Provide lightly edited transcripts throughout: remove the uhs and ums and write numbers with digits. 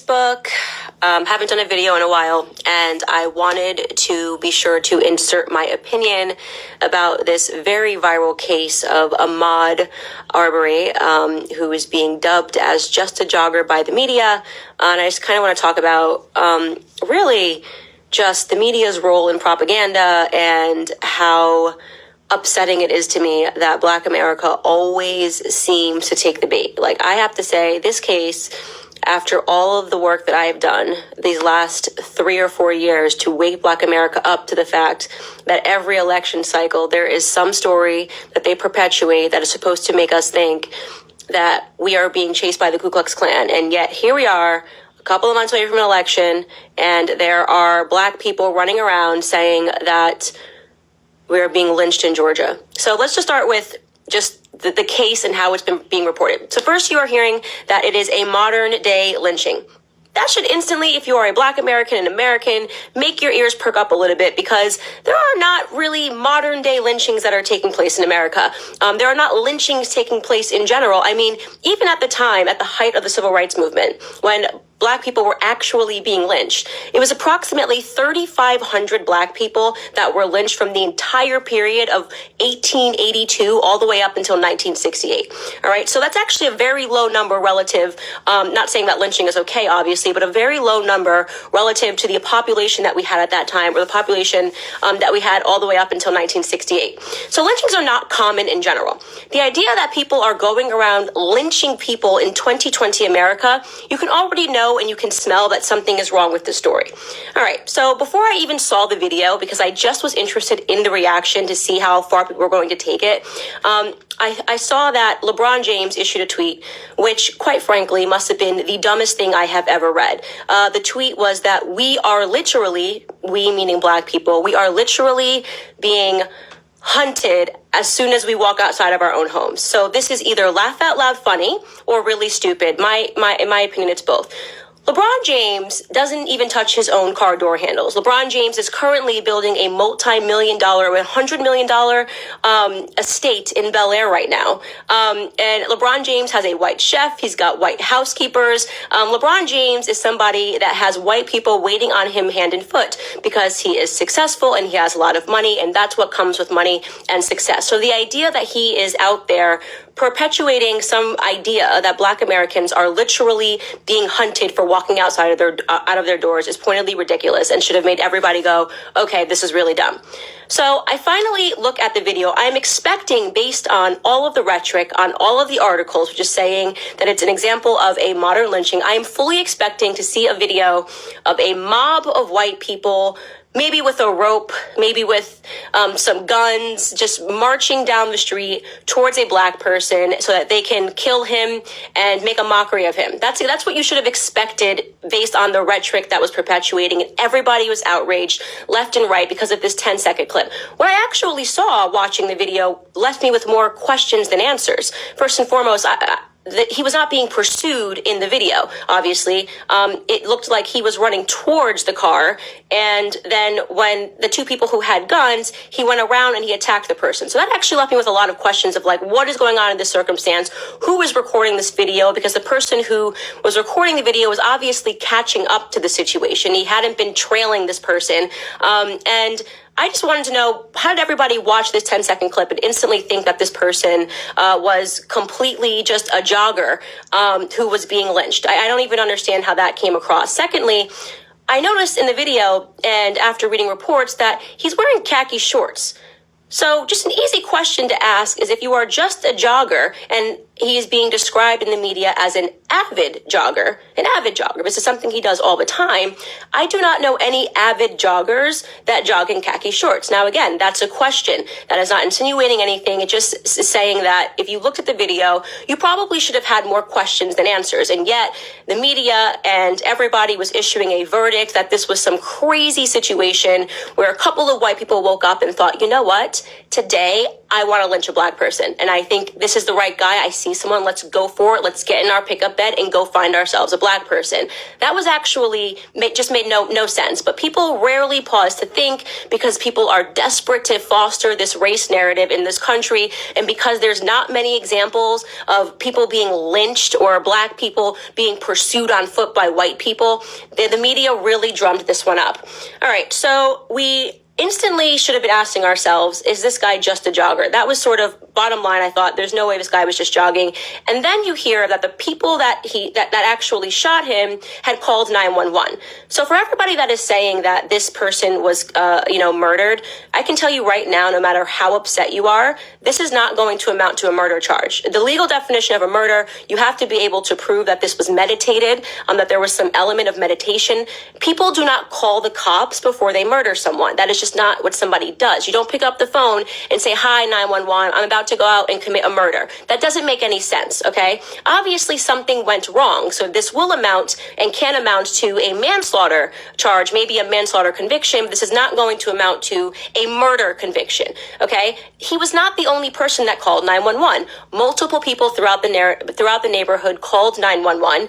Facebook. Haven't done a video in a while, and I wanted to be sure to insert my opinion about this very viral case of Ahmaud Arbery, who is being dubbed as just a jogger by the media. And I just kind of want to talk about really just the media's role in propaganda and how upsetting it is to me that Black America always seems to take the bait. Like, I have to say, this case, after all of the work that I have done these last 3 or 4 years to wake Black America up to the fact that every election cycle there is some story that they perpetuate that is supposed to make us think that we are being chased by the Ku Klux Klan. And yet here we are, a couple of months away from an election, and there are Black people running around saying that we're being lynched in Georgia. So let's just start with just the case and how it's been being reported. So first, you are hearing that it is a modern day lynching. That should instantly, if you are a Black American and American, make your ears perk up a little bit, because there are not really modern day lynchings that are taking place in America. There are not lynchings taking place in general. I mean, even at the time, at the height of the civil rights movement, when Black people were actually being lynched, it was approximately 3,500 Black people that were lynched from the entire period of 1882 all the way up until 1968. All right. So that's actually a very low number relative. Not saying that lynching is okay, obviously, but a very low number relative to the population that we had at that time, or the population that we had all the way up until 1968. So lynchings are not common in general. The idea that people are going around lynching people in 2020 America, you can already know and you can smell that something is wrong with the story. All right. So before I even saw the video, because I just was interested in the reaction to see how far people were going to take it, I saw that LeBron James issued a tweet, which quite frankly must have been the dumbest thing I have ever read. The tweet was that we are literally, we meaning Black people, we are literally being hunted as soon as we walk outside of our own homes. So this is either laugh out loud funny or really stupid. In my opinion, it's both. LeBron James doesn't even touch his own car door handles. LeBron James is currently building a multi-million-dollar, $100 million estate in Bel Air right now. And LeBron James has a white chef. He's got white housekeepers. LeBron James is somebody that has white people waiting on him hand and foot because he is successful and he has a lot of money, and that's what comes with money and success. So the idea that he is out there perpetuating some idea that Black Americans are literally being hunted for walking outside of their doors is pointedly ridiculous and should have made everybody go, okay, this is really dumb. So I finally look at the video. I'm expecting, based on all of the rhetoric, on all of the articles, which is saying that it's an example of a modern lynching, I am fully expecting to see a video of a mob of white people, maybe with a rope, maybe with some guns, just marching down the street towards a Black person so that they can kill him and make a mockery of him. That's what you should have expected based on the rhetoric that was perpetuating, and everybody was outraged left and right because of this 10-second clip. What I actually saw watching the video left me with more questions than answers. First and foremost, that he was not being pursued in the video, obviously. It looked like he was running towards the car, and then when the two people who had guns, he went around and he attacked the person. So that actually left me with a lot of questions of, like, what is going on in this circumstance? Who is recording this video? Because the person who was recording the video was obviously catching up to the situation. He hadn't been trailing this person. And I just wanted to know, how did everybody watch this 10-second clip and instantly think that this person was completely just a jogger who was being lynched? I don't even understand how that came across. Secondly, I noticed in the video, and after reading reports, that he's wearing khaki shorts. So just an easy question to ask is, if you are just a jogger, and he is being described in the media as an avid jogger. This is something he does all the time. I do not know any avid joggers that jog in khaki shorts. Now, again, that's a question. That is not insinuating anything. It's just saying that if you looked at the video, you probably should have had more questions than answers. And yet the media and everybody was issuing a verdict that this was some crazy situation where a couple of white people woke up and thought, you know what? Today, I want to lynch a Black person. And I think this is the right guy. I see see someone, let's go for it. Let's get in our pickup bed and go find ourselves a black person. That was actually just made no sense. But people rarely pause to think, because people are desperate to foster this race narrative in this country. And because there's not many examples of people being lynched or black people being pursued on foot by white people, the media really drummed this one up. All right, so we instantly should have been asking ourselves, is this guy just a jogger? That was sort of bottom line. I thought, there's no way this guy was just jogging. And then you hear that the people that actually shot him had called 911. So for everybody that is saying that this person was, murdered, I can tell you right now, no matter how upset you are, this is not going to amount to a murder charge. The legal definition of a murder, you have to be able to prove that this was meditated, that there was some element of meditation. People do not call the cops before they murder someone. That is just not what somebody does. You don't pick up the phone and say, hi, 911, I'm about to go out and commit a murder. That doesn't make any sense, okay? Obviously, something went wrong, so this will amount and can amount to a manslaughter charge, maybe a manslaughter conviction, but this is not going to amount to a murder conviction, okay? He was not the only person that called 911. Multiple people throughout the neighborhood called 911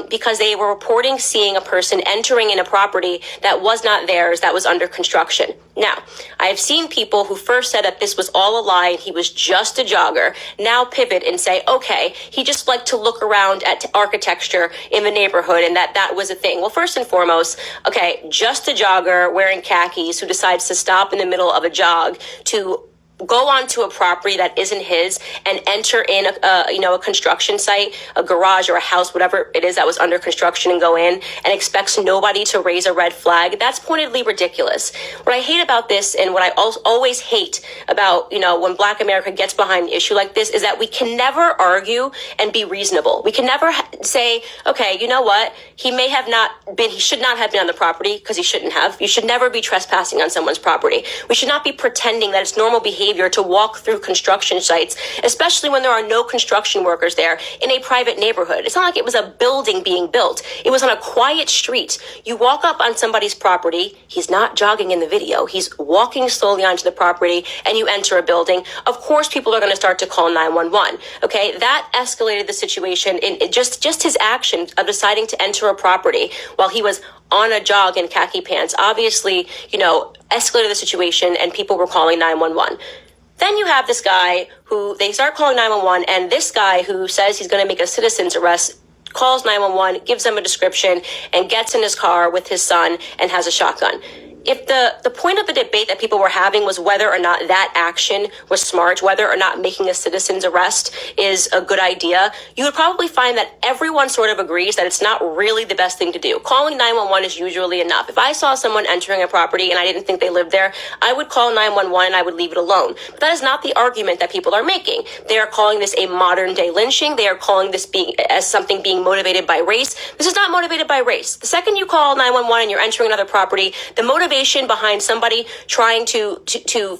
because they were reporting seeing a person entering in a property that was not theirs, that was under construction. Now, I've seen people who first said that this was all a lie and he was just a jogger, now pivot and say, okay, he just liked to look around at architecture in the neighborhood and that was a thing. Well, first and foremost, okay, just a jogger wearing khakis who decides to stop in the middle of a jog to go onto a property that isn't his and enter in a construction site, a garage or a house, whatever it is that was under construction, and go in and expects nobody to raise a red flag. That's pointedly ridiculous. What I hate about this, and what I always hate about, when Black America gets behind an issue like this, is that we can never argue and be reasonable. We can never say, okay, you know what? He should not have been on the property because he shouldn't have. You should never be trespassing on someone's property. We should not be pretending that it's normal behavior to walk through construction sites, especially when there are no construction workers there in a private neighborhood. It's not like it was a building being built. It was on a quiet street. You walk up on somebody's property. He's not jogging in the video. He's walking slowly onto the property, and you enter a building. Of course, people are going to start to call 911. Okay, that escalated the situation in just his action of deciding to enter a property while he was on a jog in khaki pants. Obviously, escalated the situation, and people were calling 911. Then you have this guy who they start calling 911, and this guy who says he's going to make a citizen's arrest calls 911, gives them a description, and gets in his car with his son and has a shotgun. If the point of the debate that people were having was whether or not that action was smart, whether or not making a citizen's arrest is a good idea, you would probably find that everyone sort of agrees that it's not really the best thing to do. Calling 911 is usually enough. If I saw someone entering a property and I didn't think they lived there, I would call 911 and I would leave it alone. But that is not the argument that people are making. They are calling this a modern day lynching. They are calling this as something being motivated by race. This is not motivated by race. The second you call 911 and you're entering another property, the motivation behind somebody trying to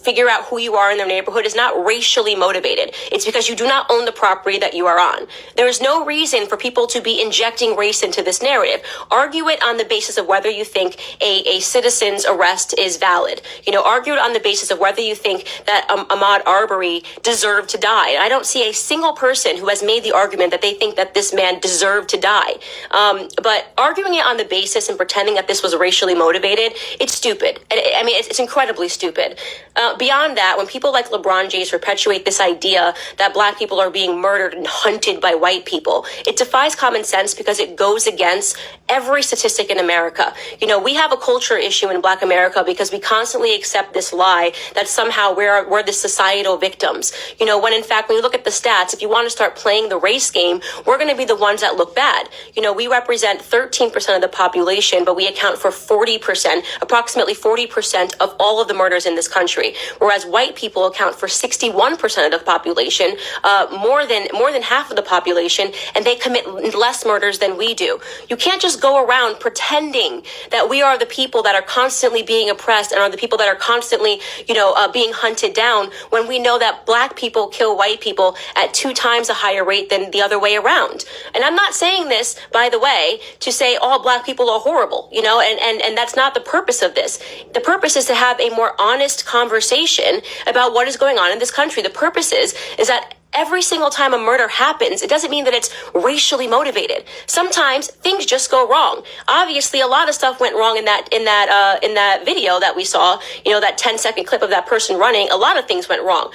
figure out who you are in their neighborhood is not racially motivated. It's because you do not own the property that you are on. There is no reason for people to be injecting race into this narrative. Argue it on the basis of whether you think a citizen's arrest is valid. Argue it on the basis of whether you think that Ahmaud Arbery deserved to die. And I don't see a single person who has made the argument that they think that this man deserved to die. But arguing it on the basis and pretending that this was racially motivated, it's stupid. I mean, it's incredibly stupid. Beyond that, when people like LeBron James perpetuate this idea that Black people are being murdered and hunted by white people, it defies common sense because it goes against every statistic in America. We have a culture issue in Black America because we constantly accept this lie that somehow we're the societal victims. When in fact, when you look at the stats, if you want to start playing the race game, we're going to be the ones that look bad. We represent 13% of the population, but we account for 40%, approximately 40% of all of the murders in this country, whereas white people account for 61% of the population, more than half of the population, and they commit less murders than we do. You can't just go around pretending that we are the people that are constantly being oppressed and are the people that are constantly, being hunted down when we know that Black people kill white people at 2 times a higher rate than the other way around. And I'm not saying this, by the way, to say all Black people are horrible, and that's not the purpose of this. The purpose is to have a more honest conversation about what is going on in this country. The purpose is that every single time a murder happens, it doesn't mean that it's racially motivated. Sometimes things just go wrong. Obviously, a lot of stuff went wrong in that video that we saw, that 10-second clip of that person running. A lot of things went wrong.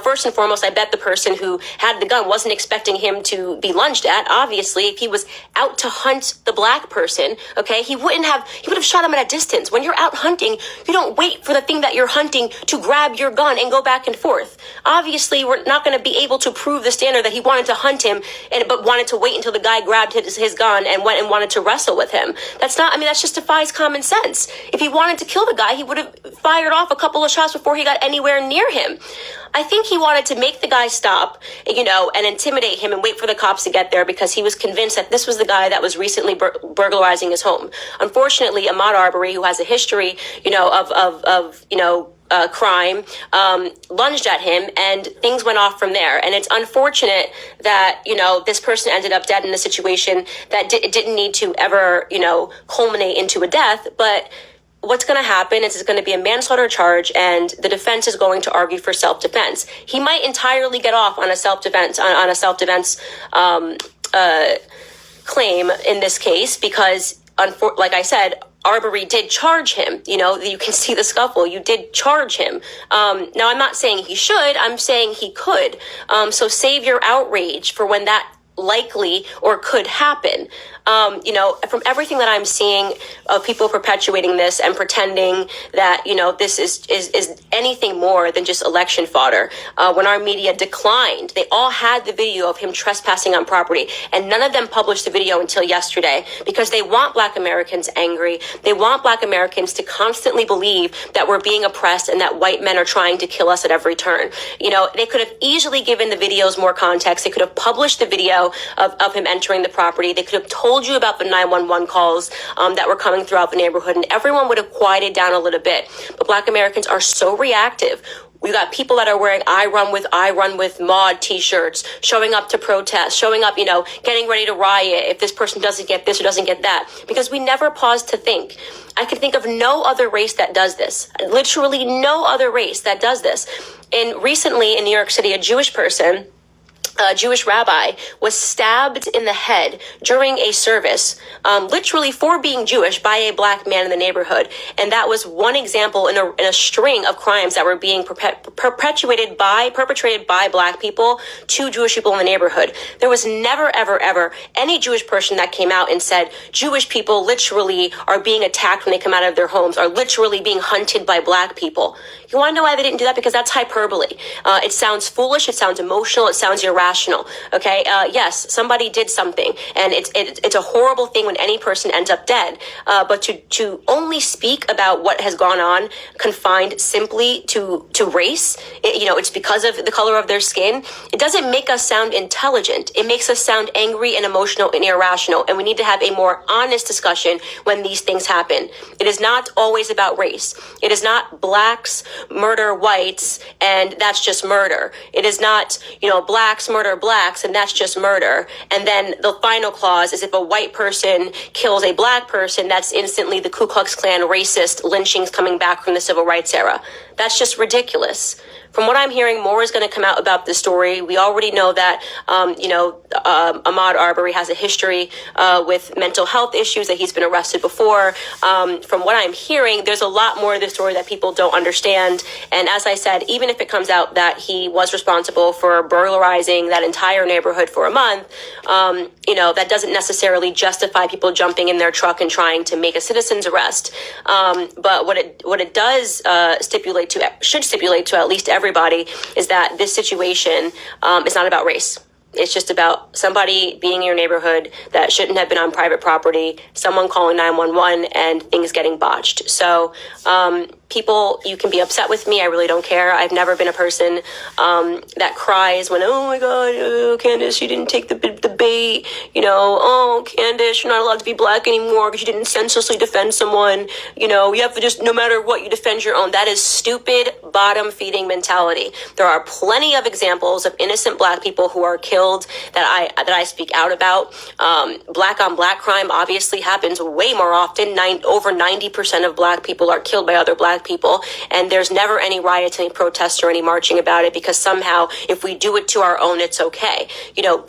First and foremost, I bet the person who had the gun wasn't expecting him to be lunged at. Obviously, if he was out to hunt the black person, okay, he would have shot him at a distance. When you're out hunting, you don't wait for the thing that you're hunting to grab your gun and go back and forth. Obviously, we're not going to be able to prove the standard that he wanted to hunt him, but wanted to wait until the guy grabbed his gun and went and wanted to wrestle with him. That just defies common sense. If he wanted to kill the guy, he would have fired off a couple of shots before he got anywhere near him. I think he wanted to make the guy stop, and intimidate him and wait for the cops to get there because he was convinced that this was the guy that was recently burglarizing his home. Unfortunately, Ahmaud Arbery, who has a history, of crime, lunged at him, and things went off from there. And it's unfortunate that, this person ended up dead in a situation that didn't need to ever, culminate into a death. But what's going to happen is it's going to be a manslaughter charge, and the defense is going to argue for self-defense. He might entirely get off on a self-defense, claim in this case, because, like I said, Arbery did charge him. You can see the scuffle. You did charge him. Now, I'm not saying he should. I'm saying he could. So save your outrage for when that likely or could happen. From everything that I'm seeing of people perpetuating this and pretending that, this is anything more than just election fodder. When our media declined, they all had the video of him trespassing on property, and none of them published the video until yesterday because they want Black Americans angry. They want Black Americans to constantly believe that we're being oppressed and that white men are trying to kill us at every turn. They could have easily given the videos more context. They could have published the video of him entering the property. They could have told you about the 911 calls that were coming throughout the neighborhood, and everyone would have quieted down a little bit. But Black Americans are so reactive. We got people that are wearing I run with Maud t-shirts, showing up to protest, showing up, getting ready to riot if this person doesn't get this or doesn't get that, because we never pause to think. I can think of no other race that does this. Literally no other race that does this. And recently in New York City, a Jewish rabbi was stabbed in the head during a service, literally for being Jewish, by a Black man in the neighborhood. And that was one example in a string of crimes that were being perpetrated by Black people to Jewish people in the neighborhood. There was never, ever, ever any Jewish person that came out and said Jewish people literally are being attacked when they come out of their homes, are literally being hunted by Black people. You want to know why they didn't do that? Because that's hyperbole. It sounds foolish. It sounds emotional. It sounds irrational. Okay. Yes, somebody did something, and it's a horrible thing when any person ends up dead. But to only speak about what has gone on confined simply to race, it's because of the color of their skin. It doesn't make us sound intelligent. It makes us sound angry and emotional and irrational. And we need to have a more honest discussion when these things happen. It is not always about race. It is not Blacks murder whites and that's just murder. It is not, Blacks murder Blacks and that's just murder. And then the final clause is if a white person kills a Black person, that's instantly the Ku Klux Klan racist lynchings coming back from the civil rights era. That's just ridiculous. From what I'm hearing, more is going to come out about this story. We already know that, Ahmaud Arbery has a history with mental health issues, that he's been arrested before. From what I'm hearing, there's a lot more of the story that people don't understand. And as I said, even if it comes out that he was responsible for burglarizing that entire neighborhood for a month, that doesn't necessarily justify people jumping in their truck and trying to make a citizen's arrest. But what it does should stipulate to at least everybody is that this situation is not about race. It's just about somebody being in your neighborhood that shouldn't have been on private property, someone calling 911 and things getting botched. So people, you can be upset with me. I really don't care. I've never been a person that cries when, oh my God, Candace, you didn't take the bait. Oh, Candace, you're not allowed to be Black anymore because you didn't senselessly defend someone. You have to just, no matter what, you defend your own. That is stupid bottom feeding mentality. There are plenty of examples of innocent Black people who are killed that I speak out about. Black on Black crime obviously happens way more often. Over 90% of Black people are killed by other Black black people, and there's never any riots, any protests, or any marching about it, because somehow if we do it to our own, it's okay. You know,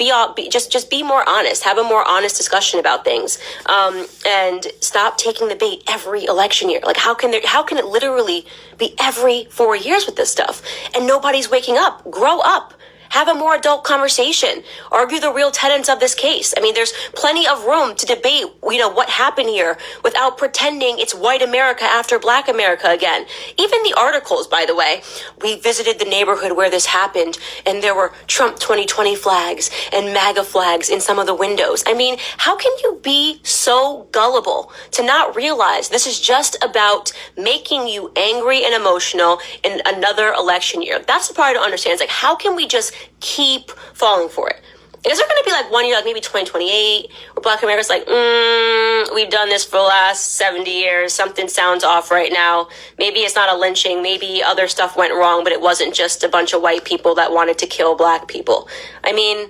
just be more honest. Have a more honest discussion about things, and stop taking the bait every election year. Like, how can it literally be every 4 years with this stuff and nobody's waking up? Grow up. Have a more adult conversation. Argue the real tenets of this case. I mean, there's plenty of room to debate, you know, what happened here without pretending it's white America after black America again. Even the articles, by the way, we visited the neighborhood where this happened, and there were Trump 2020 flags and MAGA flags in some of the windows. I mean, how can you be so gullible to not realize this is just about making you angry and emotional in another election year? That's the part I don't understand. It's like, how can we just keep falling for it? Is there going to be like 1 year, like maybe 2028, where Black America's like, we've done this for the last 70 years. Something sounds off right now. Maybe it's not a lynching. Maybe other stuff went wrong, but it wasn't just a bunch of white people that wanted to kill black people. I mean,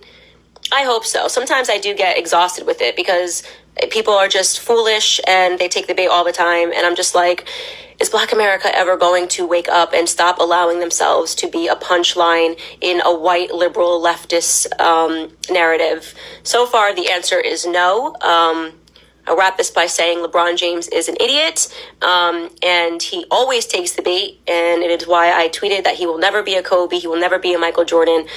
I hope so. Sometimes I do get exhausted with it because people are just foolish and they take the bait all the time. And I'm just like, is Black America ever going to wake up and stop allowing themselves to be a punchline in a white liberal leftist narrative? So far, the answer is no. I'll wrap this by saying LeBron James is an idiot, and he always takes the bait, and it is why I tweeted that he will never be a Kobe, he will never be a Michael Jordan,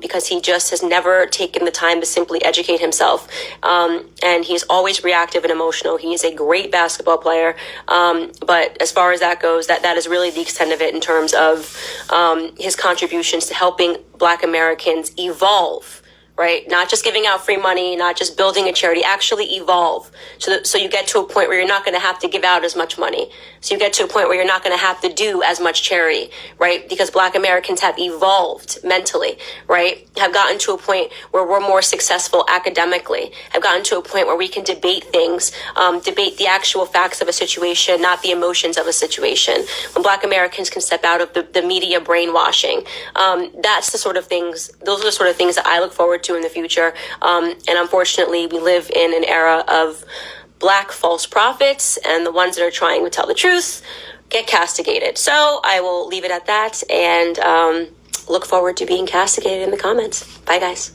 because he just has never taken the time to simply educate himself, and he's always reactive and emotional. He is a great basketball player, but as far as that goes, that is really the extent of it in terms of his contributions to helping Black Americans evolve. Right? Not just giving out free money, not just building a charity, actually evolve. So you get to a point where you're not going to have to give out as much money. So you get to a point where you're not going to have to do as much charity, right? Because Black Americans have evolved mentally, right? Have gotten to a point where we're more successful academically, have gotten to a point where we can debate things, debate the actual facts of a situation, not the emotions of a situation. When Black Americans can step out of the media brainwashing, that's the sort of things, those are the sort of things that I look forward to in the future. And unfortunately, we live in an era of Black false prophets, and the ones that are trying to tell the truth get castigated. So I will leave it at that, and look forward to being castigated in the comments. Bye, guys.